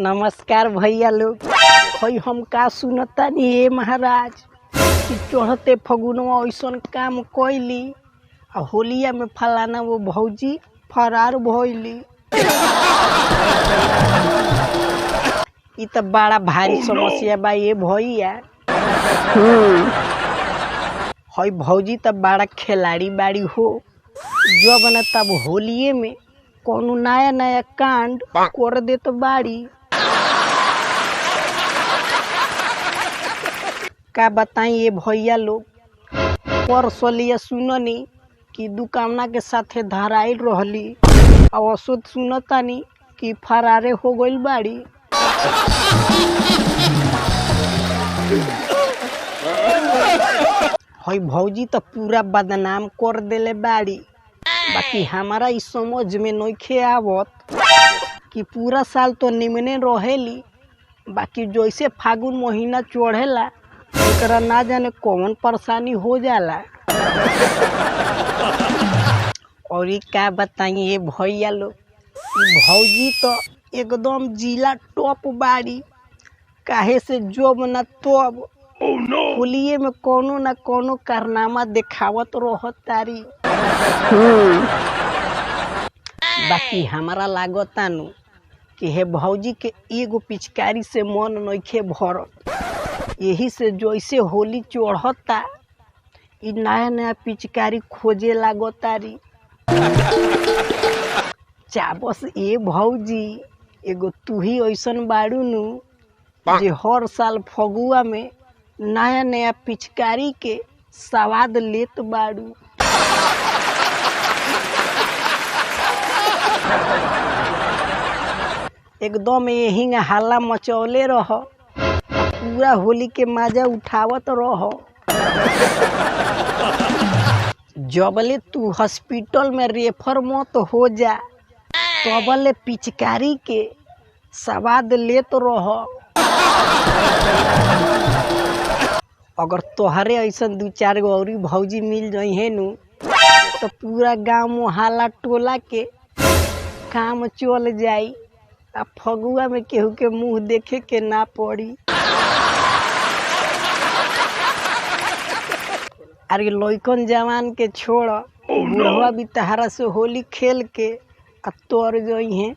नमस्कार भैया लोग। हई हम का सुनतानी ए महाराज कि चढ़ते फगुनवा ऐसन काम कइली आ होलिया में फलाना वो भौजी फरार भइली। इ त बड़ा भारी समस्या बा ये भैया। हई भौजी त बड़ा खिलाड़ी बाड़ी हो, जब न तब होलिये में कौनो नया नया कांड कर देत बाड़ी। का बताई ये भैया लोग, परसलिया सुननी कि दुकामना के साथे धराइल रहली और असुद सुनतानी कि फरारे हो गइल बाड़ी। हई भौजी तो पूरा बदनाम कर देले बाड़ी। बाकी हमारा इस समझ में नइखे आवत कि पूरा साल तो निमने रहेली, बाकी जैसे फागुन महीना चढ़ेला एकरा ना जाने कौन परेशानी हो जाला। और ये क्या बताइए भैया लोग, भौजी तो एकदम जिला टॉप बाड़ी। काहे से जब न तब होलिये में कोनो न कोनो कारनामा देखावत रहत तारी। बाकी हमारा लागता नु कि हे भौजी के एगो पिचकारी से मन नइखे भरत, यही से जैसे होली चढ़ता इ नया नया पिचकारी खोजे लागतारी। चाबस ए भौजी, एगो तू ही ऐसन बाड़ू नु जे हर साल फगुआ में नया नया पिचकारी के स्वाद लेत बाड़ू। एकदम यही हल्ला मचौले रह, पूरा होली के मजा उठावत रह। जबले तू हॉस्पिटल में रेफर मत हो जा, तबले पिचकारी के स्वाद लेत रह। अगर तोहरे ऐसन दू चार गो औरी भौजी मिल जइहे नु तो पूरा गांव मोहल्ला टोला के काम चल जाई आ फगुआ में केहू के मुंह देखे के ना पड़ी। अरे लइकन जवान के छोड़, बुढ़वा भी तहरा से होली खेल के आ तोर जइहे।